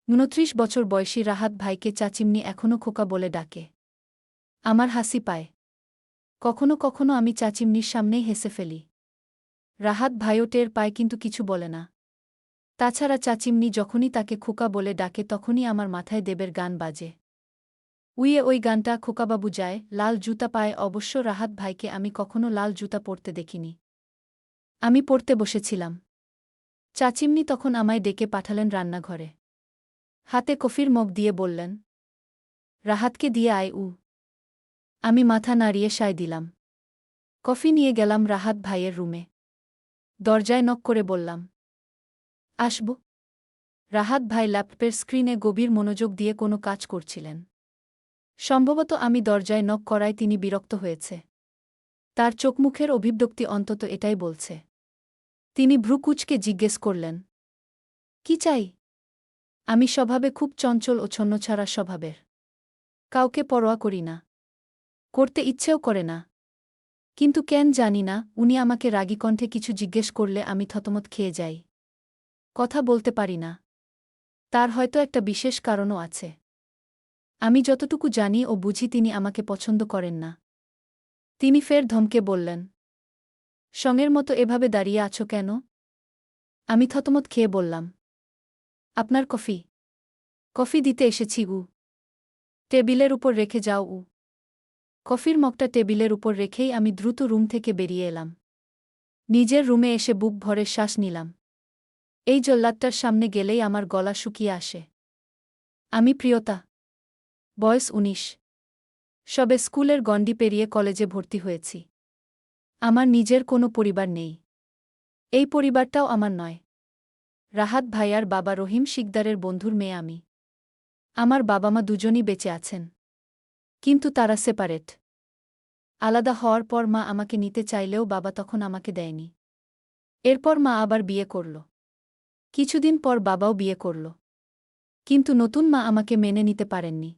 ২৯ বছর বয়সী রাহাত ভাইকে চাচিমনি এখনও খোকা বলে ডাকে। আমার হাসি পায়। কখনো কখনো আমি চাচিমনির সামনেই হেসে ফেলি। রাহাত ভাইও টের পায় কিন্তু কিছু বলে না। তাছাড়া চাচিমনি যখনই তাকে খোকা বলে ডাকে তখনই আমার মাথায় দেবের গান বাজে। উইয়ে ওই গানটা খোকাবাবু যায়, লাল জুতা পায়। অবশ্য রাহাত ভাইকে আমি কখনো লাল জুতা পরতে দেখিনি। আমি পড়তে বসেছিলাম। চাচিমনি তখন আমায় ডেকে পাঠালেন রান্নাঘরে। হাতে কফির মগ দিয়ে বললেন, রাহাতকে দিয়ে আয়। আমি মাথা নাড়িয়ে সায় দিলাম। কফি নিয়ে গেলাম রাহাত ভাইয়ের রুমে। দরজায় নক করে বললাম, আসব। রাহাত ভাই ল্যাপটপের স্ক্রিনে গভীর মনোযোগ দিয়ে কোনো কাজ করছিলেন। সম্ভবত আমি দরজায় নক করায় তিনি বিরক্ত হয়েছে। তার চোখমুখের অভিব্যক্তি অন্তত এটাই বলছে। তিনি ভ্রুকুচকে জিজ্ঞেস করলেন, কি চাই? আমি স্বভাবে খুব চঞ্চল ও ছন্নছাড়া স্বভাবের। কাউকে পরোয়া করি না। করতে ইচ্ছেও করে না। কিন্তু কেন জানি না, উনি আমাকে রাগী কণ্ঠে কিছু জিজ্ঞেস করলে আমি থতমত খেয়ে যাই। কথা বলতে পারি না। তার হয়তো একটা বিশেষ কারণও আছে। আমি যতটুকু জানি ও বুঝি তিনি আমাকে পছন্দ করেন না। তিনি ফের ধমকে বললেন, সঙের মতো এভাবে দাঁড়িয়ে আছো কেন? আমি থতমত খেয়ে বললাম, আপনার কফি। কফি দিতে এসেছি। টেবিলের উপর রেখে যাও। কফির মগটা টেবিলের উপর রেখেই আমি দ্রুত রুম থেকে বেরিয়ে এলাম। নিজের রুমে এসে বুক ভরে শ্বাস নিলাম। এই জল্লাদটার সামনে গেলেই আমার গলা শুকিয়ে আসে। আমি প্রিয়তা। বয়স ১৯। সবে স্কুলের গণ্ডি পেরিয়ে কলেজে ভর্তি হয়েছি। আমার নিজের কোনো পরিবার নেই। এই পরিবারটাও আমার নয়। রাহাত ভাইয়ার বাবা রহিম শিকদারের বন্ধুর মেয়ে আমি। আমার বাবা মা দুজনই বেঁচে আছেন। কিন্তু তারা সেপারেট। আলাদা হওয়ার পর মা আমাকে নিতে চাইলেও বাবা তখন আমাকে দেয়নি। এরপর মা আবার বিয়ে করল। কিছুদিন পর বাবাও বিয়ে করল। কিন্তু নতুন মা আমাকে মেনে নিতে পারেননি।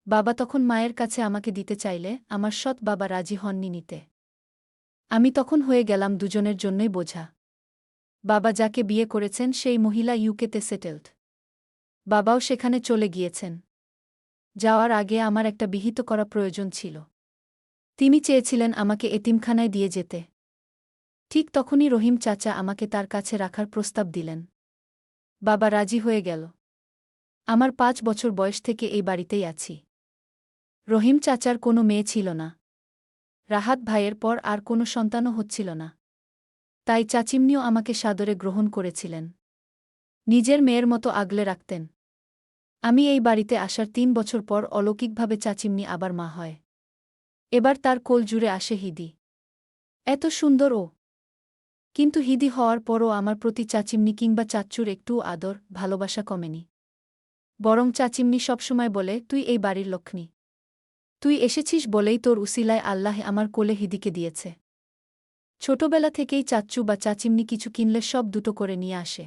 বাবা তখন মায়ের কাছে আমাকে দিতে চাইলে আমার সৎ বাবা রাজি হননি নিতে। আমি তখন হয়ে গেলাম দুজনের জন্যই বোঝা। বাবা যাকে বিয়ে করেছেন সেই মহিলা ইউকেতে সেটেলড। বাবাও সেখানে চলে গিয়েছেন। যাওয়ার আগে আমার একটা বিহিত করা প্রয়োজন ছিল। তিনি চেয়েছিলেন আমাকে এতিমখানায় দিয়ে যেতে। ঠিক তখনই রহিম চাচা আমাকে তার কাছে রাখার প্রস্তাব দিলেন। বাবা রাজি হয়ে গেল। আমার ৫ বছর বয়স থেকে এই বাড়িতেই আছি। রহিম চাচার কোনো মেয়ে ছিল না। রাহাত ভাইয়ের পর আর কোনো সন্তানও হচ্ছিল না। তাই চাচিমনিও আমাকে সাদরে গ্রহণ করেছিলেন। নিজের মেয়ের মতো আগলে রাখতেন। আমি এই বাড়িতে আসার ৩ বছর পর অলৌকিকভাবে চাচিমনি আবার মা হয়। এবার তার কোল জুড়ে আসে হিদি। এত সুন্দর ও। কিন্তু হিদি হওয়ার পরও আমার প্রতি চাচিমনি কিংবা চাচ্চুর একটুও আদর, ভালোবাসা কমেনি। বরং চাচিমনি সবসময় বলে, তুই এই বাড়ির লক্ষ্মী। তুই এসেছিস বলেই তোর উসিলায় আল্লাহ আমার কোলে হিদিকে দিয়েছে। ছোটবেলা থেকেই চাচ্চু বা চাচিমনি কিছু কিনলে সব দুটো করে নিয়ে আসে।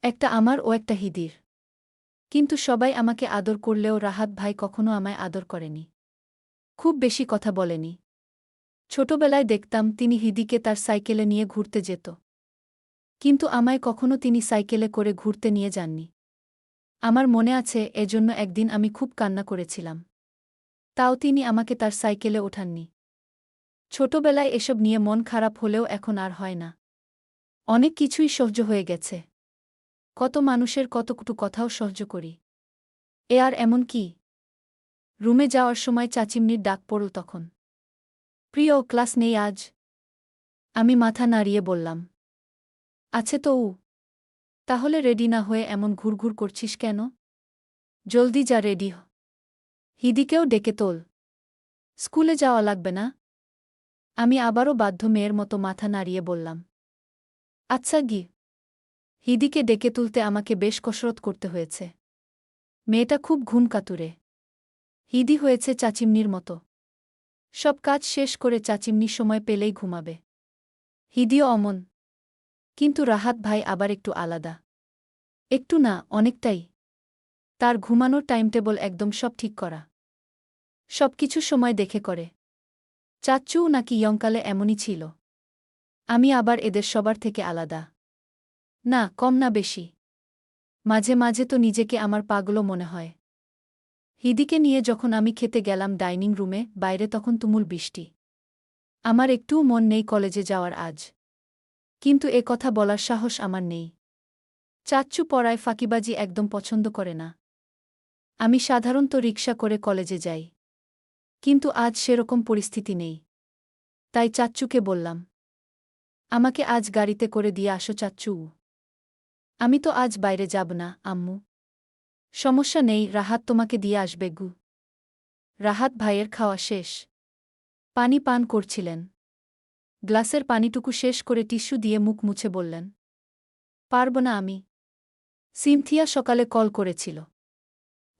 একটা আমার ও একটা হিদির। কিন্তু সবাই আমাকে আদর করলেও রাহাত ভাই কখনো আমায় আদর করেনি। খুব বেশি কথা বলেনি। ছোটবেলায় দেখতাম তিনি হিদিকে তার সাইকেলে নিয়ে ঘুরতে যেত। কিন্তু আমায় কখনো তিনি সাইকেলে করে ঘুরতে নিয়ে যাননি। আমার মনে আছে এজন্য একদিন আমি খুব কান্না করেছিলাম। তাও তিনি আমাকে তার সাইকেলে ওঠাননি। ছোটবেলায় এসব নিয়ে মন খারাপ হলেও এখন আর হয় না। অনেক কিছুই সহ্য হয়ে গেছে। কত মানুষের কতকটু কথাও সহ্য করি। এ আর এমন কি? রুমে যাওয়ার সময় চাচিমনির ডাক পড়ল তখন। প্রিয়, ক্লাস নেই আজ? আমি মাথা নাড়িয়ে বললাম, আছে তো। তাহলে রেডি না হয়ে এমন ঘুরঘুর করছিস কেন? জলদি যা, রেডি হ। হিদিকেও ডেকে তোল। স্কুলে যাওয়া লাগবে না? আমি আবারও বাধ্য মেয়ের মতো মাথা নাড়িয়ে বললাম, আচ্ছা গি। হিদিকে ডেকে তুলতে আমাকে বেশ কসরত করতে হয়েছে। মেয়েটা খুব ঘুমকাতুরে। হিদি হয়েছে চাচিমনির মতো। সব কাজ শেষ করে চাচিমনি সময় পেলেই ঘুমাবে। হিদিও অমন। কিন্তু রাহাত ভাই আবার একটু আলাদা। একটু না, অনেকটাই। তার ঘুমানোর টাইমটেবল একদম সব ঠিক করা। সবকিছু সময় দেখে করে। চাচ্চুও নাকি ইয়ংকালে এমনই ছিল। আমি আবার এদের সবার থেকে আলাদা। না, কম না বেশি। মাঝে মাঝে তো নিজেকে আমার পাগলও মনে হয়। হিদিকে নিয়ে যখন আমি খেতে গেলাম ডাইনিং রুমে, বাইরে তখন তুমুল বৃষ্টি। আমার একটুও মন নেই কলেজে যাওয়ার আজ। কিন্তু এ কথা বলার সাহস আমার নেই। চাচ্চু পড়ায় ফাঁকিবাজি একদম পছন্দ করে না। আমি সাধারণত রিকশা করে কলেজে যাই। কিন্তু আজ সেরকম পরিস্থিতি নেই। তাই চাচ্চুকে বললাম, আমাকে আজ গাড়িতে করে দিয়ে আসো চাচ্চু। আমি তো আজ বাইরে যাব না, আম্মু। সমস্যা নেই, রাহাত তোমাকে দিয়ে আসবে গু। রাহাত ভাইয়ের খাওয়া শেষ। পানি পান করছিলেন। গ্লাসের পানিটুকু শেষ করে টিস্যু দিয়ে মুখ মুছে বললেন, পারব না আমি। সিনথিয়া সকালে কল করেছিল।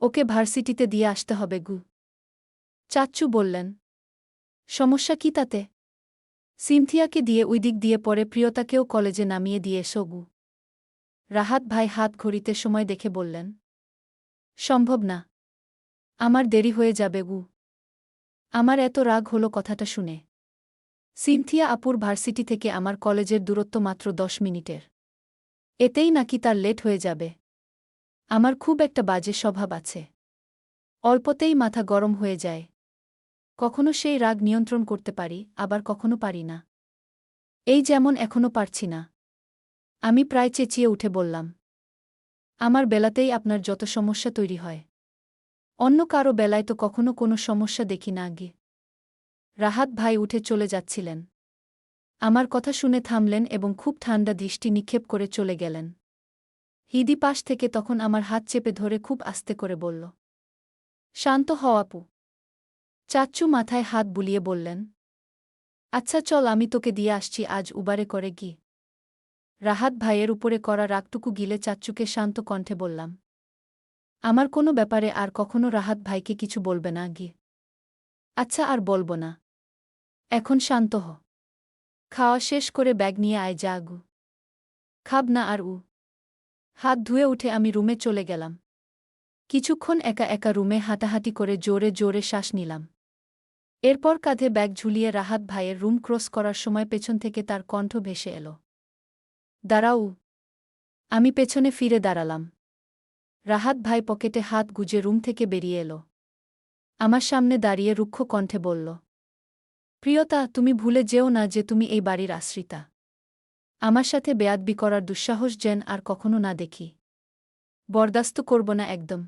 ওকে ভার্সিটিতে দিয়ে আসতে হবে গু। চাচ্চু বললেন, সমস্যা কি তাতে? সিনথিয়াকে দিয়ে ওই দিক দিয়ে পরে প্রিয়তাকেও কলেজে নামিয়ে দিয়ে এসো গু। রাহাত ভাই হাত ঘড়িতে সময় দেখে বললেন, সম্ভব না। আমার দেরি হয়ে যাবে গু। আমার এত রাগ হলো কথাটা শুনে। সিনথিয়া আপুর ভার্সিটি থেকে আমার কলেজের দূরত্ব মাত্র 10 মিনিটের। এতেই নাকি তার লেট হয়ে যাবে। আমার খুব একটা বাজে স্বভাব আছে। অল্পতেই মাথা গরম হয়ে যায়। কখনো সেই রাগ নিয়ন্ত্রণ করতে পারি, আবার কখনো পারি না। এই যেমন এখনো পারছি না। আমি প্রায় চেঁচিয়ে উঠে বললাম, আমার বেলাতেই আপনার যত সমস্যা তৈরি হয়। অন্য কারো বেলায় তো কখনো কোনো সমস্যা দেখি না আগে। রাহাত ভাই উঠে চলে যাচ্ছিলেন। আমার কথা শুনে থামলেন এবং খুব ঠান্ডা দৃষ্টি নিক্ষেপ করে চলে গেলেন। হিদি পাশ থেকে তখন আমার হাত চেপে ধরে খুব আস্তে করে বলল, শান্ত হও আপু। চাচ্চু মাথায় হাত বুলিয়ে বললেন, আচ্ছা চল, আমি তোকে দিয়ে আসছি আজ উবারে করে গি। রাহাত ভাইয়ের উপরে করা রাগটুকু গিলে চাচ্চুকে শান্ত কণ্ঠে বললাম, আমার কোনো ব্যাপারে আর কখনো রাহাত ভাইকে কিছু বলবে না গি। আচ্ছা আর বলবো না। এখন শান্ত হ। খাওয়া শেষ করে ব্যাগ নিয়ে আয় যা গু। খাব না আর উ। হাত ধুয়ে উঠে আমি রুমে চলে গেলাম। কিছুক্ষণ একা একা রুমে হাঁটাহাঁটি করে জোরে জোরে শ্বাস নিলাম। এরপর কাঁধে ব্যাগ ঝুলিয়ে রাহাত ভাইয়ের রুম ক্রস করার সময় পেছন থেকে তার কণ্ঠ ভেসে এলো, দাঁড়াও। আমি পেছনে ফিরে দাঁড়ালাম। রাহাত ভাই পকেটে হাত গুজে রুম থেকে বেরিয়ে এলো। আমার সামনে দাঁড়িয়ে রুক্ষ কণ্ঠে বলল, প্রিয়তা, তুমি ভুলে যেও না যে তুমি এই বাড়ির আশ্রিতা। আমার সাথে বেয়াদবি করার দুঃসাহস যেন আর কখনো না দেখি। বরদাস্ত করব না একদম।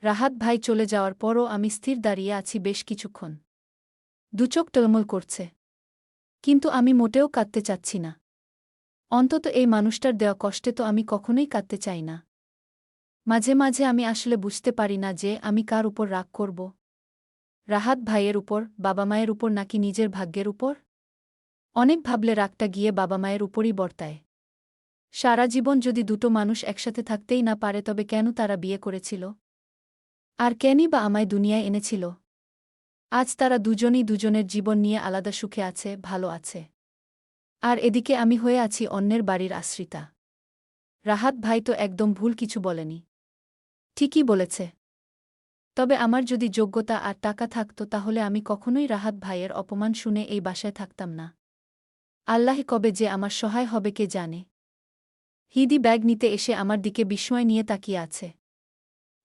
রাহাত ভাই চলে যাওয়ার পরও আমি স্থির দাঁড়িয়ে আছি বেশ কিছুক্ষণ। দুচোখ টলমল করছে। কিন্তু আমি মোটেও কাঁদতে চাচ্ছি না। অন্তত এই মানুষটার দেওয়া কষ্টে তো আমি কখনোই কাঁদতে চাই না। মাঝে মাঝে আমি আসলে বুঝতে পারি না যে আমি কার উপর রাগ করব। রাহাত ভাইয়ের উপর, বাবা মায়ের উপর, নাকি নিজের ভাগ্যের উপর? অনেক ভাবলে রাগটা গিয়ে বাবা মায়ের উপরই বর্তায়। সারা জীবন যদি দুটো মানুষ একসাথে থাকতেই না পারে তবে কেন তারা বিয়ে করেছিল? আর কেনই বা আমায় দুনিয়ায় এনেছিল? আজ তারা দুজনই দুজনের জীবন নিয়ে আলাদা সুখে আছে, ভালো আছে। আর এদিকে আমি হয়ে আছি অন্যের বাড়ির আশ্রিতা। রাহাত ভাই তো একদম ভুল কিছু বলেনি। ঠিকই বলেছে। তবে আমার যদি যোগ্যতা আর টাকা থাকত তাহলে আমি কখনোই রাহাত ভাইয়ের অপমান শুনে এই বাসায় থাকতাম না। আল্লাহ কবে যে আমার সহায় হবে কে জানে। হিদি ব্যাগ নিতে এসে আমার দিকে বিস্ময় নিয়ে তাকিয়ে আছে।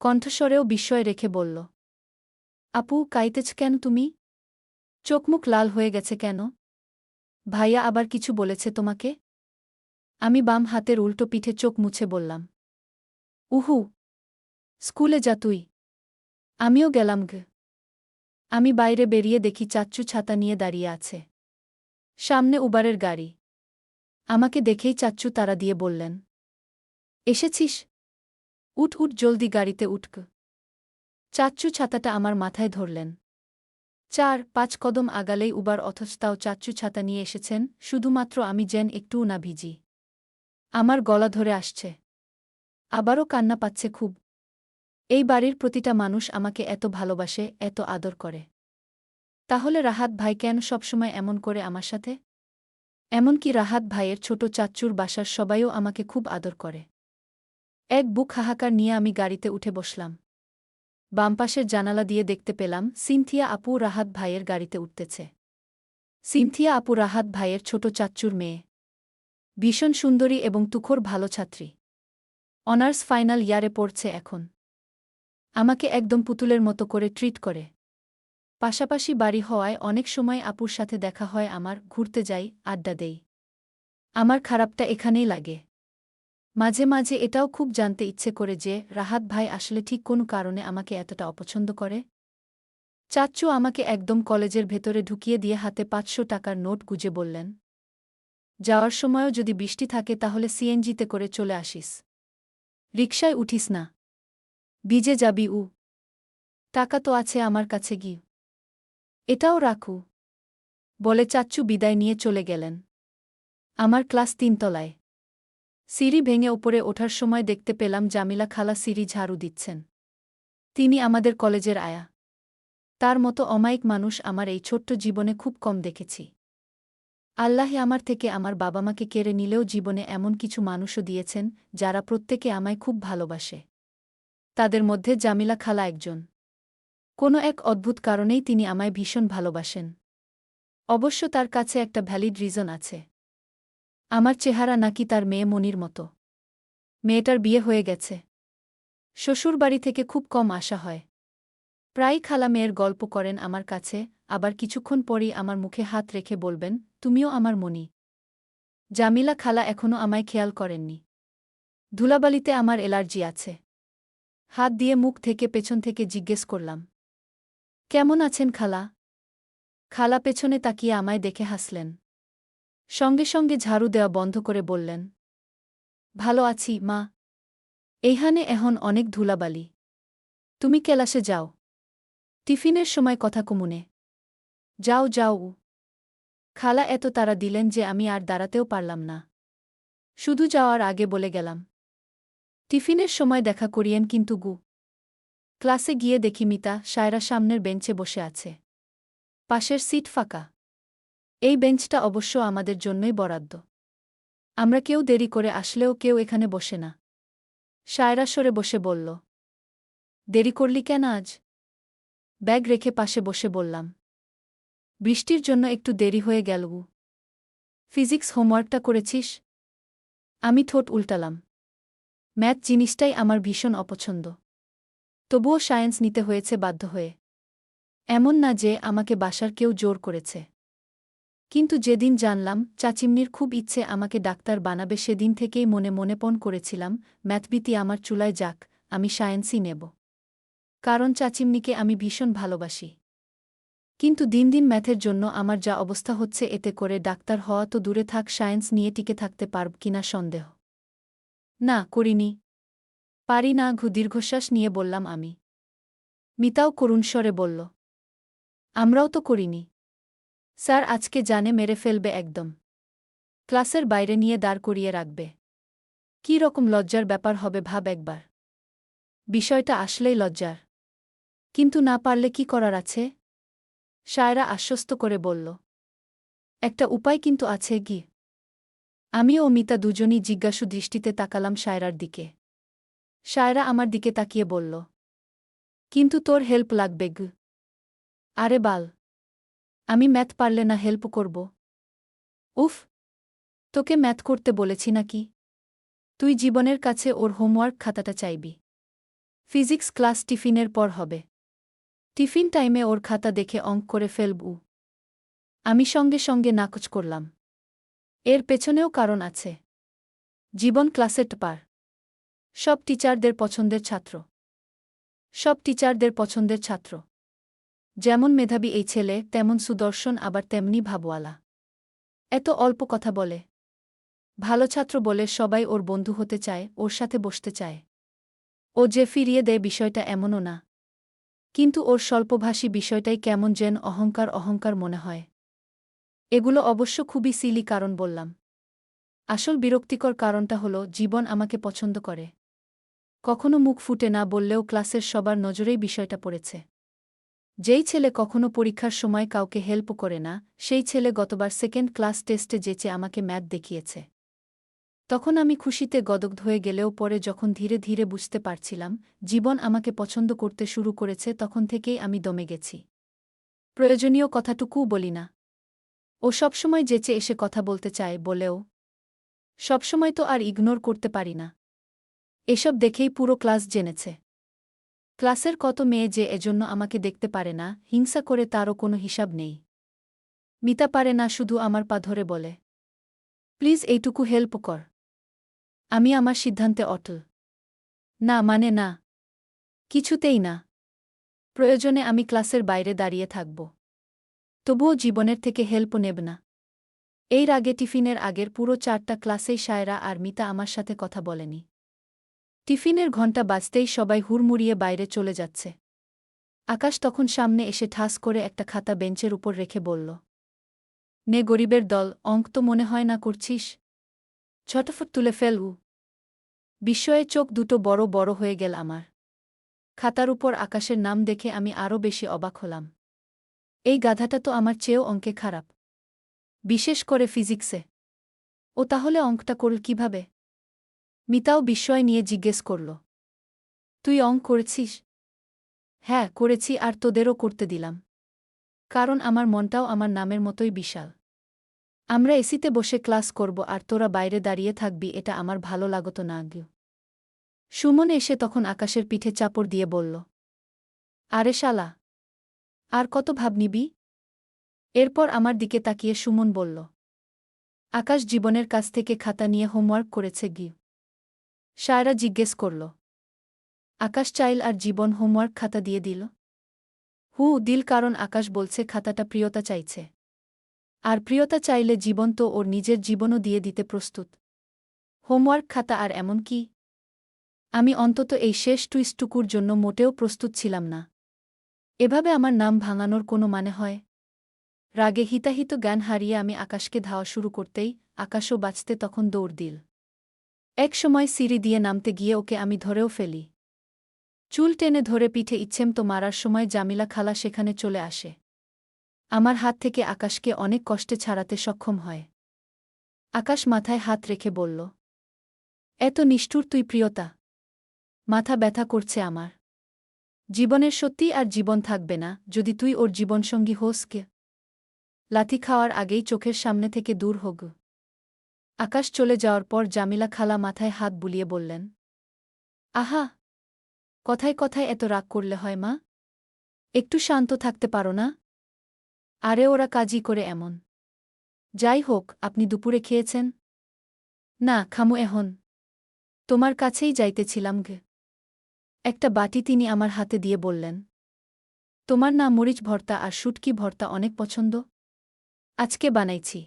কণ্ঠস্বরেও বিস্ময় রেখে বলল, আপু, কাইতেছ কেন তুমি? চোখমুখ লাল হয়ে গেছে কেন? ভাইয়া আবার কিছু বলেছে তোমাকে? আমি বাম হাতের উল্টো পিঠে চোখ মুছে বললাম, উহু। স্কুলে যা তুই। আমিও গেলাম গে। আমি বাইরে বেরিয়ে দেখি চাচ্চু ছাতা নিয়ে দাঁড়িয়ে আছে। সামনে উবারের গাড়ি। আমাকে দেখেই চাচ্চু তাড়া দিয়ে বললেন, এসেছিস? উঠ উঠ, জলদি গাড়িতে উঠক। চাচ্চু ছাতাটা আমার মাথায় ধরলেন। 4-5 কদম আগালেই উবার, অথচ তাও চাচ্চু ছাতা নিয়ে এসেছেন শুধুমাত্র আমি যেন একটুও না ভিজি। আমার গলা ধরে আসছে। আবারও কান্না পাচ্ছে খুব। এই বাড়ির প্রতিটা মানুষ আমাকে এত ভালোবাসে, এত আদর করে। তাহলে রাহাত ভাই কেন সবসময় এমন করে আমার সাথে? এমনকি রাহাত ভাইয়ের ছোট চাচ্চুর বাসার সবাইও আমাকে খুব আদর করে। এক বুক হাহাকার নিয়ে আমি গাড়িতে উঠে বসলাম। বামপাশের জানালা দিয়ে দেখতে পেলাম সিনথিয়া আপু রাহাত ভাইয়ের গাড়িতে উঠতেছে। সিনথিয়া আপু রাহাত ভাইয়ের ছোট চাচ্চুর মেয়ে। ভীষণ সুন্দরী এবং তুখোর ভালো ছাত্রী। অনার্স ফাইনাল ইয়ারে পড়ছে এখন। আমাকে একদম পুতুলের মতো করে ট্রিট করে। পাশাপাশি বাড়ি হওয়ায় অনেক সময় আপুর সাথে দেখা হয় আমার, ঘুরতে যাই, আড্ডা দেই। আমার খারাপটা এখানেই লাগে। মাঝে মাঝে এটাও খুব জানতে ইচ্ছে করে যে রাহাত ভাই আসলে ঠিক কোনো কারণে আমাকে এতটা অপছন্দ করে। চাচ্চু আমাকে একদম কলেজের ভেতরে ঢুকিয়ে দিয়ে হাতে ৫০০ টাকার নোট গুজে বললেন, যাওয়ার সময়ও যদি বৃষ্টি থাকে তাহলে সিএনজিতে করে চলে আসিস, রিকশায় উঠিস না, ভিজে যাবি। টাকা তো আছে আমার কাছে, গি এটাও রাখু, বলে চাচ্চু বিদায় নিয়ে চলে গেলেন। আমার ক্লাস ৩ তলায়। সিঁড়ি ভেঙে ওপরে ওঠার সময় দেখতে পেলাম জামিলা খালা সিঁড়ি ঝাড়ু দিচ্ছেন। তিনি আমাদের কলেজের আয়া। তার মতো অমায়িক মানুষ আমার এই ছোট্ট জীবনে খুব কম দেখেছি। আল্লাহ আমার থেকে আমার বাবা মাকে কেড়ে নিলেও জীবনে এমন কিছু মানুষও দিয়েছেন যারা প্রত্যেকে আমায় খুব ভালোবাসে। তাদের মধ্যে জামিলা খালা একজন। কোনো এক অদ্ভুত কারণেই তিনি আমায় ভীষণ ভালোবাসেন। অবশ্য তার কাছে একটা ভ্যালিড রিজন আছে। আমার চেহারা নাকি তার মেয়ে মনির মতো। মেয়েটার বিয়ে হয়ে গেছে। শ্বশুরবাড়ি থেকে খুব কম আসা হয়। প্রায়ই খালা মেয়ের গল্প করেন আমার কাছে, আবার কিছুক্ষণ পরই আমার মুখে হাত রেখে বলবেন, তুমিও আমার মনি। জামিলা খালা এখনও আমায় খেয়াল করেননি। ধুলাবালিতে আমার অ্যালার্জি আছে। হাত দিয়ে মুখ থেকে পেছন থেকে জিজ্ঞেস করলাম, কেমন আছেন খালা? খালা পেছনে তাকিয়ে আমায় দেখে হাসলেন। সঙ্গে সঙ্গে ঝাড়ু দেওয়া বন্ধ করে বললেন, ভালো আছি মা। এইখানে এখন অনেক ধুলাবালি। তুমি ক্লাসে যাও। টিফিনের সময় কথা কমুনে। যাও যাও। খালা এত তাড়া দিলেন যে আমি আর দাঁড়াতেও পারলাম না। শুধু যাওয়ার আগে বলে গেলাম, টিফিনের সময় দেখা করিয়েন কিন্তু গু। ক্লাসে গিয়ে দেখি মিতা, সায়রা সামনের বেঞ্চে বসে আছে। পাশের সিট ফাঁকা। এই বেঞ্চটা অবশ্য আমাদের জন্যই বরাদ্দ। আমরা কেউ দেরি করে আসলেও কেউ এখানে বসে না। সায়রা সরে বসে বলল, দেরি করলি কেন আজ? ব্যাগ রেখে পাশে বসে বললাম, বৃষ্টির জন্য একটু দেরি হয়ে গেল। ফিজিক্স হোমওয়ার্কটা করেছিস? আমি ঠোঁট উল্টালাম। ম্যাথ জিনিসটাই আমার ভীষণ অপছন্দ। তবুও সায়েন্স নিতে হয়েছে বাধ্য হয়ে। এমন না যে আমাকে বাসার কেউ জোর করেছে। কিন্তু যেদিন জানলাম চাচিমনির খুব ইচ্ছে আমাকে ডাক্তার বানাবে সেদিন থেকেই মনে মনে পণ করেছিলাম, ম্যাথবিতি আমার চুলায় যাক, আমি সায়েন্সই নেব। কারণ চাচিমনিকে আমি ভীষণ ভালোবাসি। কিন্তু দিন দিন ম্যাথের জন্য আমার যা অবস্থা হচ্ছে, এতে করে ডাক্তার হওয়া তো দূরে থাক, সায়েন্স নিয়ে টিকে থাকতে পারব কিনা সন্দেহ। না, করিনি। পারি না। দীর্ঘশ্বাস নিয়ে বললাম আমি। মিতাও করুণ স্বরে বলল, আমরাও তো করিনি। স্যার আজকে জানে মেরে ফেলবে একদম। ক্লাসের বাইরে নিয়ে দাঁড় করিয়ে রাখবে। কী রকম লজ্জার ব্যাপার হবে ভাব একবার। বিষয়টা আসলেই লজ্জার। কিন্তু না পারলে কি করার আছে? সায়রা আশ্বস্ত করে বলল, একটা উপায় কিন্তু আছে গি। আমি ও মিতা দুজনই জিজ্ঞাসু দৃষ্টিতে তাকালাম সায়রার দিকে। সায়রা আমার দিকে তাকিয়ে বলল, কিন্তু তোর হেল্প লাগবে গ। আরে বাল, আমি ম্যাথ পারলে না হেল্প করব? উফ, তোকে ম্যাথ করতে বলেছি নাকি? তুই জীবনের কাছে ওর হোমওয়ার্ক খাতাটা চাইবি। ফিজিক্স ক্লাস টিফিনের পর হবে। টিফিন টাইমে ওর খাতা দেখে অঙ্ক করে ফেলব। আমি সঙ্গে সঙ্গে নাকচ করলাম। এর পেছনেও কারণ আছে। জীবন ক্লাসের টপার। সব টিচারদের পছন্দের ছাত্র। সব টিচারদের পছন্দের ছাত্র। যেমন মেধাবী এই ছেলে, তেমন সুদর্শন, আবার তেমনি ভাবওয়ালা। এত অল্প কথা বলে। ভালো ছাত্র বলে সবাই ওর বন্ধু হতে চায়, ওর সাথে বসতে চায়। ও যে ফিরিয়ে দেয় বিষয়টা এমনও না। কিন্তু ওর স্বল্পভাষী বিষয়টাই কেমন যেন অহংকার অহংকার মনে হয়। এগুলো অবশ্য খুবই সিলি কারণ বললাম। আসল বিরক্তিকর কারণটা হলো জীবন আমাকে পছন্দ করে। কখনো মুখ ফুটে না বললেও ক্লাসের সবার নজরেই বিষয়টা পড়েছে। যেই ছেলে কখনো পরীক্ষার সময় কাউকে হেল্প করে না, সেই ছেলে গতবার সেকেন্ড ক্লাস টেস্টে যেচে আমাকে ম্যাথ দেখিয়েছে। তখন আমি খুশিতে গদগ্ধ হয়ে গেলেও পরে যখন ধীরে ধীরে বুঝতে পারছিলাম জীবন আমাকে পছন্দ করতে শুরু করেছে, তখন থেকেই আমি দমে গেছি। প্রয়োজনীয় কথাটুকুও বলি না। ও সবসময় যেচে এসে কথা বলতে চায় বলেও সবসময় তো আর ইগনোর করতে পারি না। এসব দেখেই পুরো ক্লাস জেনেছে। ক্লাসের কত মেয়ে যে এজন্য আমাকে দেখতে পারে না, হিংসা করে তারও কোনো হিসাব নেই। মিতা পারে না, শুধু আমার পা ধরে বলে, প্লিজ এইটুকু হেল্প কর। আমি আমার সিদ্ধান্তে অটল। না মানে না, কিছুতেই না। প্রয়োজনে আমি ক্লাসের বাইরে দাঁড়িয়ে থাকব, তবুও জীবনের থেকে হেল্প নেব না। এর আগে টিফিনের আগের পুরো 4টা ক্লাসেই সায়রা আর মিতা আমার সাথে কথা বলেনি। টিফিনের ঘণ্টা বাজতেই সবাই হুড়মুড়িয়ে বাইরে চলে যাচ্ছে। আকাশ তখন সামনে এসে ঠাস করে একটা খাতা বেঞ্চের উপর রেখে বলল, নে গরিবের দল, অঙ্ক তো মনে হয় না করছিস? ঝটফট তুলে ফেলু। বিস্ময়ে চোখ দুটো বড় বড় হয়ে গেল আমার। খাতার উপর আকাশের নাম দেখে আমি আরও বেশি অবাক হলাম। এই গাধাটা তো আমার চেয়েও অঙ্কে খারাপ, বিশেষ করে ফিজিক্সে। ও তাহলে অঙ্কটা করল কিভাবে? মিতাও বিস্ময় নিয়ে জিজ্ঞেস করল, তুই অঙ্ক করেছিস? হ্যাঁ করেছি, আর তোদেরও করতে দিলাম, কারণ আমার মনটাও আমার নামের মতোই বিশাল। আমরা এসিতে বসে ক্লাস করব আর তোরা বাইরে দাঁড়িয়ে থাকবি, এটা আমার ভালো লাগতো না গিয়ে। সুমন এসে তখন আকাশের পিঠে চাপড় দিয়ে বলল, আরে শালা, আর কত ভাব নিবি? এরপর আমার দিকে তাকিয়ে সুমন বলল, আকাশ জীবনের কাছ থেকে খাতা নিয়ে হোমওয়ার্ক করেছে গি? সায়রা জিজ্ঞেস করল, আকাশ চাইল আর জীবন হোমওয়ার্ক খাতা দিয়ে দিল? দিল, কারণ আকাশ বলছে খাতাটা প্রিয়তা চাইছে। আর প্রিয়তা চাইলে জীবন তো ওর নিজের জীবনও দিয়ে দিতে প্রস্তুত। হোমওয়ার্ক খাতা আর এমন কি? আমি অন্তত এই শেষ টুইস্টটুকুর জন্য মোটেও প্রস্তুত ছিলাম না। এভাবে আমার নাম ভাঙানোর কোনো মানে হয়? রাগে হিতাহিত জ্ঞান হারিয়ে আমি আকাশকে ধাওয়া শুরু করতেই আকাশও বাঁচতে তখন দৌড় দিল। এক সময় সিঁড়ি দিয়ে নামতে গিয়ে ওকে আমি ধরেও ফেলি। চুল টেনে ধরে পিঠে ইচ্ছেমতো মারার সময় জামিলা খালা সেখানে চলে আসে। আমার হাত থেকে আকাশকে অনেক কষ্টে ছাড়াতে সক্ষম হয়। আকাশ মাথায় হাত রেখে বলল, এত নিষ্ঠুর তুই প্রিয়তা? মাথা ব্যথা করছে আমার। জীবনের সত্যি আর জীবন থাকবে না যদি তুই ওর জীবনসঙ্গী হোস কে? লাথি খাওয়ার আগেই চোখের সামনে থেকে দূর হোক। আকাশ চলে যাওয়ার পর জামিলা খালা মাথায় হাত বুলিয়ে বললেন, আহা, কথায় কথায় এত রাগ করলে হয় মা? একটু শান্ত থাকতে পারো না? আরে ওরা কাজই করে এমন। যাই হোক, আপনি দুপুরে খেয়েছেন? না খামু এখন। তোমার কাছেই যাইতেছিলাম গে। একটা বাটি তিনি আমার হাতে দিয়ে বললেন, তোমার না মরিচ ভর্তা আর শুটকি ভর্তা অনেক পছন্দ? আজকে বানাইছি।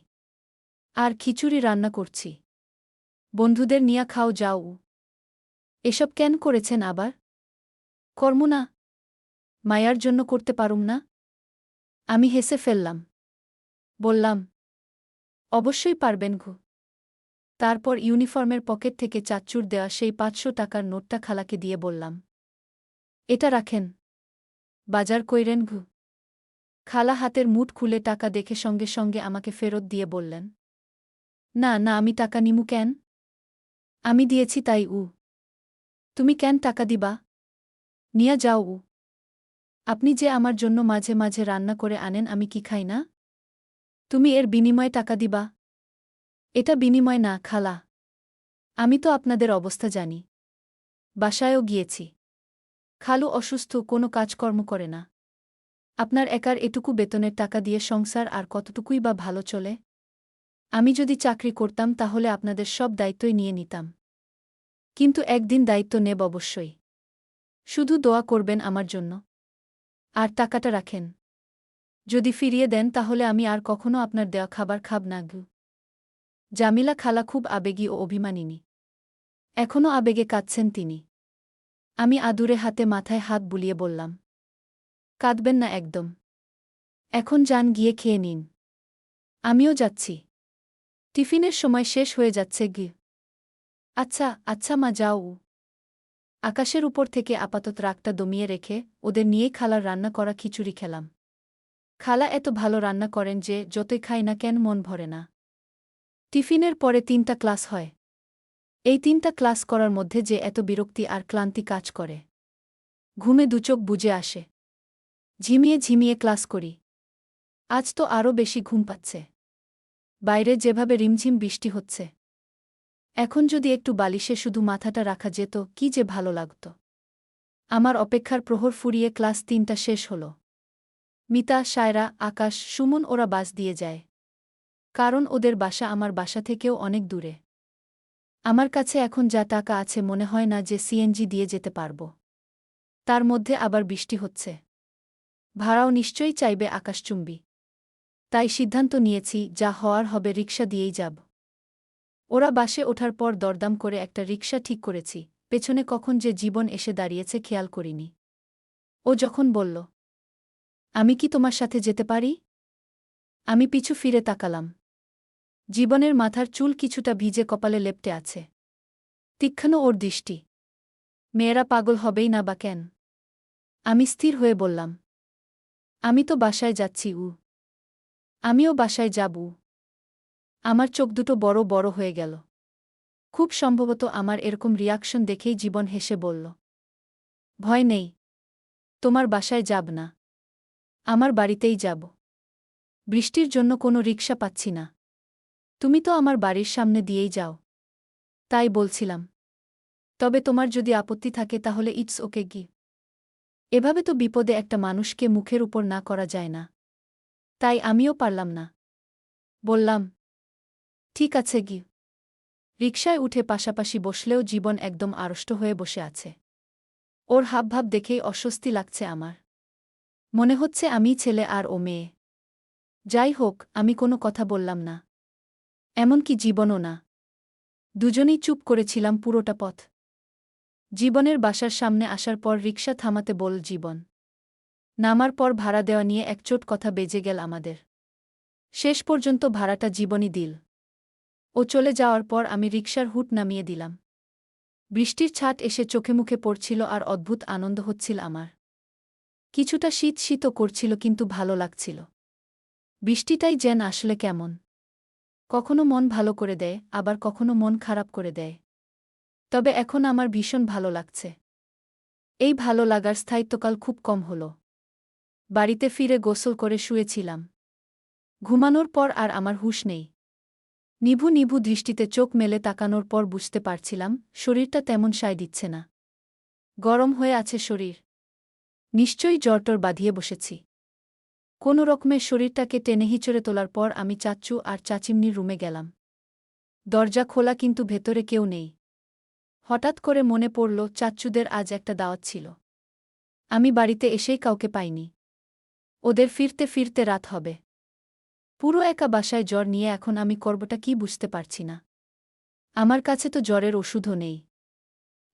আর খিচুড়ি রান্না করছি। বন্ধুদের নিয়া খাও যাও। এসব কেন করেছেন আবার? কর্ম না? মায়ার জন্য করতে পারুম না? আমি হেসে ফেললাম। বললাম, অবশ্যই পারবেন ঘু। তারপর ইউনিফর্মের পকেট থেকে চাচ্চুর দেওয়া সেই ৫০০ টাকার নোটটা খালাকে দিয়ে বললাম, এটা রাখেন। বাজার কইরেন ঘু। খালা হাতের মুঠ খুলে টাকা দেখে সঙ্গে সঙ্গে আমাকে ফেরত দিয়ে বললেন, না না, আমি টাকা নিমু কেন? আমি দিয়েছি তাই। তুমি কেন টাকা দিবা? নিয়া যাও। আপনি যে আমার জন্য মাঝে মাঝে রান্না করে আনেন, আমি কি খাই না? তুমি এর বিনিময়ে টাকা দিবা? এটা বিনিময় না খালা। আমি তো আপনাদের অবস্থা জানি। বাসায়ও গিয়েছি। খালু অসুস্থ, কোনো কাজকর্ম করে না। আপনার একার এটুকু বেতনের টাকা দিয়ে সংসার আর কতটুকুই বা ভালো চলে? আমি যদি চাকরি করতাম তাহলে আপনাদের সব দায়িত্বই নিয়ে নিতাম। কিন্তু একদিন দায়িত্ব নেব অবশ্যই। শুধু দোয়া করবেন আমার জন্য। আর টাকাটা রাখেন। যদি ফিরিয়ে দেন তাহলে আমি আর কখনো আপনার দেওয়া খাবার খাব না গু। জামিলা খালা খুব আবেগী ও অভিমানিনী। এখনও আবেগে কাঁদছেন তিনি। আমি আদুরে হাতে মাথায় হাত বুলিয়ে বললাম, কাঁদবেন না একদম। এখন যান, গিয়ে খেয়ে নিন। আমিও যাচ্ছি। টিফিনের সময় শেষ হয়ে যাচ্ছে গি। আচ্ছা আচ্ছা মা, যাও। আকাশের উপর থেকে আপাতত রাগটা দমিয়ে রেখে ওদের নিয়েই খালার রান্না করা খিচুড়ি খেলাম। খালা এত ভালো রান্না করেন যে যতই খাই না কেন মন ভরে না। টিফিনের পরে 3টা ক্লাস হয়। এই 3টা ক্লাস করার মধ্যে যে এত বিরক্তি আর ক্লান্তি কাজ করে। ঘুমে দুচোখ বুজে আসে। ঝিমিয়ে ঝিমিয়ে ক্লাস করি। আজ তো আরও বেশি ঘুম পাচ্ছে। বাইরে যেভাবে রিমঝিম বৃষ্টি হচ্ছে। এখন যদি একটু বালিশে শুধু মাথাটা রাখা যেত কি যে ভালো লাগত। আমার অপেক্ষার প্রহর ফুরিয়ে ক্লাস 3টা শেষ হল। মিতা, সায়রা, আকাশ, সুমন ওরা বাস দিয়ে যায়। কারণ ওদের বাসা আমার বাসা থেকেও অনেক দূরে। আমার কাছে এখন যা টাকা আছে মনে হয় না যে সিএনজি দিয়ে যেতে পারব। তার মধ্যে আবার বৃষ্টি হচ্ছে। ভাড়াও নিশ্চয়ই চাইবে আকাশচুম্বী। তাই সিদ্ধান্ত নিয়েছি যা হওয়ার হবে রিকশা দিয়েই যাব। ওরা বাসে ওঠার পর দরদাম করে একটা রিকশা ঠিক করেছি, পেছনে কখন যে জীবন এসে দাঁড়িয়েছে খেয়াল করিনি। ও যখন বলল, আমি কি তোমার সাথে যেতে পারি? আমি পিছু ফিরে তাকালাম। জীবনের মাথার চুল কিছুটা ভিজে কপালে লেপ্টে আছে। তীক্ষ্ণ ওর দৃষ্টি। মেয়েরা পাগল হবেই না বা কেন? আমি স্থির হয়ে বললাম, আমি তো বাসায় যাচ্ছি। আমিও বাসায় যাব। আমার চোখ দুটো বড় বড় হয়ে গেল। খুব সম্ভবত আমার এরকম রিয়াকশন দেখেই জীবন হেসে বলল, ভয় নেই, তোমার বাসায় যাব না, আমার বাড়িতেই যাব। বৃষ্টির জন্য কোনো রিকশা পাচ্ছি না। তুমি তো আমার বাড়ির সামনে দিয়েই যাও। তাই বলছিলাম, তবে তোমার যদি আপত্তি থাকে তাহলে ইটস ওকে গি। এভাবে তো বিপদে একটা মানুষকে মুখের উপর না করা যায় না। তাই আমিও পারলাম না। বললাম, ঠিক আছে গি। রিকশায় উঠে পাশাপাশি বসলেও জীবন একদম আড়ষ্ট হয়ে বসে আছে। ওর হাবভাব দেখেই অস্বস্তি লাগছে আমার। মনে হচ্ছে আমিই ছেলে আর ও মেয়ে। যাই হোক, আমি কোনো কথা বললাম না। এমনকি জীবনও না। দুজনেই চুপ করেছিলাম পুরোটা পথ। জীবনের বাসার সামনে আসার পর রিকশা থামাতে বল জীবন। নামার পর ভাড়া দেওয়া নিয়ে একচোট কথা বেজে গেল আমাদের। শেষ পর্যন্ত ভাড়াটা জীবনই দিল। ও চলে যাওয়ার পর আমি রিকশার হুড নামিয়ে দিলাম। বৃষ্টির ছাট এসে চোখে মুখে পড়ছিল আর অদ্ভুত আনন্দ হচ্ছিল আমার। কিছুটা শীত শীতও করছিল কিন্তু ভালো লাগছিল। বৃষ্টিটাই যেন আসলে কেমন। কখনো মন ভালো করে দেয়, আবার কখনো মন খারাপ করে দেয়। তবে এখন আমার ভীষণ ভালো লাগছে। এই ভালো লাগার স্থায়িত্বকাল খুব কম হল। বাড়িতে ফিরে গোসল করে শুয়েছিলাম। ঘুমানোর পর আর আমার হুঁশ নেই। নিভু নিভু দৃষ্টিতে চোখ মেলে তাকানোর পর বুঝতে পারছিলাম শরীরটা তেমন সায় দিচ্ছে না। গরম হয়ে আছে শরীর। নিশ্চয়ই জ্বরটর বাঁধিয়ে বসেছি। কোনো রকমে শরীরটাকে টেনে হিঁচড়ে তোলার পর আমি চাচ্চু আর চাচিমনির রুমে গেলাম। দরজা খোলা কিন্তু ভেতরে কেউ নেই। হঠাৎ করে মনে পড়ল চাচ্চুদের আজ একটা দাওয়াত ছিল। আমি বাড়িতে এসেই কাউকে পাইনি। ওদের ফিরতে ফিরতে রাত হবে। পুরো একা বাসায় জ্বর নিয়ে এখন আমি করবটা কি বুঝতে পারছি না। আমার কাছে তো জ্বরের ওষুধও নেই।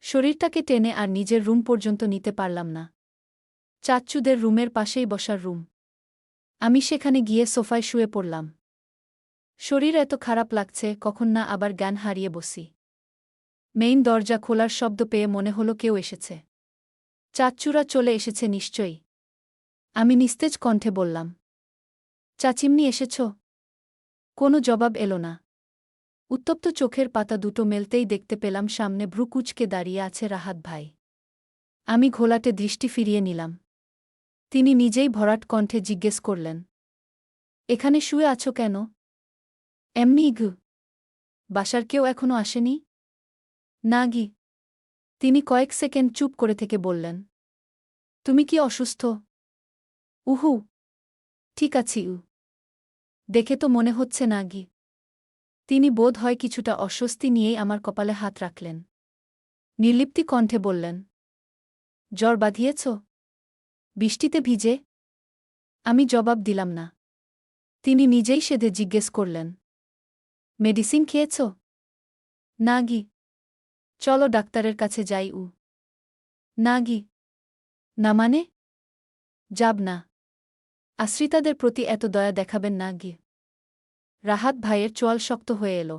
শরীরটাকে টেনে আর নিজের রুম পর্যন্ত নিতে পারলাম না। চাচ্চুদের রুমের পাশেই বসার রুম। আমি সেখানে গিয়ে সোফায় শুয়ে পড়লাম। শরীর এত খারাপ লাগছে কখন না আবার জ্ঞান হারিয়ে বসি। মেইন দরজা খোলার শব্দ পেয়ে মনে হলো কেউ এসেছে। চাচ্চুরা চলে এসেছে নিশ্চয়ই। আমি নিস্তেজ কণ্ঠে বললাম, চাচিমনি এসেছ? কোনো জবাব এলো না। উত্তপ্ত চোখের পাতা দুটো মেলতেই দেখতে পেলাম সামনে ভ্রু কুঁচকে দাঁড়িয়ে আছে রাহাত ভাই। আমি ঘোলাটে দৃষ্টি ফিরিয়ে নিলাম। তিনি নিজেই ভরাট কণ্ঠে জিজ্ঞেস করলেন, এখানে শুয়ে আছো কেন? এমনি ঘু। বাসার কেউ এখনো আসেনি? না গি। তিনি কয়েক সেকেন্ড চুপ করে থেকে বললেন, তুমি কি অসুস্থ? উহু। ঠিক আছি। দেখে তো মনে হচ্ছে না গি। তিনি বোধ হয় কিছুটা অস্বস্তি নিয়েই আমার কপালে হাত রাখলেন। নির্লিপ্তি কণ্ঠে বললেন, জ্বর বাঁধিয়েছ? বৃষ্টিতে ভিজে? আমি জবাব দিলাম না। তিনি নিজেই সেধে জিজ্ঞেস করলেন, মেডিসিন খেয়েছ? না গি। চলো ডাক্তারের কাছে যাই। না গি। না মানে? যাব না। আশ্রিতাদের প্রতি এত দয়া দেখাবেন না গি। রাহাত ভাইয়ের চোয়াল শক্ত হয়ে এল।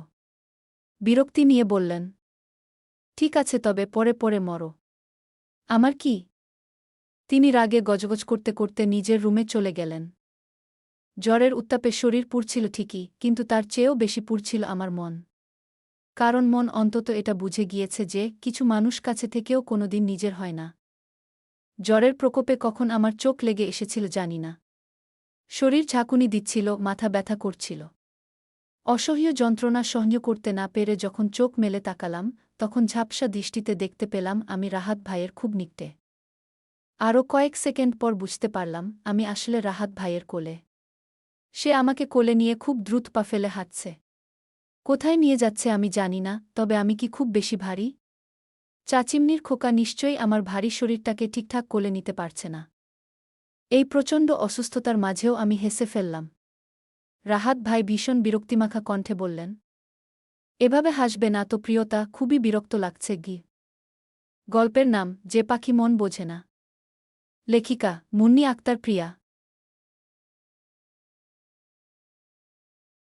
বিরক্তি নিয়ে বললেন, ঠিক আছে তবে পরে পরে মরো। আমার কি? তিনি রাগে গজগজ করতে করতে নিজের রুমে চলে গেলেন। জ্বরের উত্তাপে শরীর পুড়ছিল ঠিকই, কিন্তু তার চেয়েও বেশি পুড়ছিল আমার মন। কারণ মন অন্তত এটা বুঝে গিয়েছে যে কিছু মানুষ কাছে থেকেও কোনোদিন নিজের হয় না। জ্বরের প্রকোপে কখন আমার চোখ লেগে এসেছিল জানি না। শরীর ঝাঁকুনি দিচ্ছিল, মাথা ব্যথা করছিল। অসহ্য যন্ত্রণা সহ্য করতে না পেরে যখন চোখ মেলে তাকালাম, তখন ঝাপসা দৃষ্টিতে দেখতে পেলাম আমি রাহাত ভাইয়ের খুব নিকটে। আরও কয়েক সেকেন্ড পর বুঝতে পারলাম আমি আসলে রাহাত ভাইয়ের কোলে। সে আমাকে কোলে নিয়ে খুব দ্রুত পা ফেলে হাঁটছে। কোথায় নিয়ে যাচ্ছে আমি জানি না, তবে আমি কি খুব বেশি ভারী? চাচিমনির খোকা নিশ্চয়ই আমার ভারী শরীরটাকে ঠিকঠাক কোলে নিতে পারছে না। এই প্রচণ্ড অসুস্থতার মাঝেও আমি হেসে ফেললাম। রাহাত ভাই ভীষণ বিরক্তিমাখা কণ্ঠে বললেন, এভাবে হাসবে না তো প্রিয়তা, খুবই বিরক্ত লাগছে গি। গল্পের নাম যে পাখি মন বোঝে না। লেখিকা মুন্নি আক্তার প্রিয়া।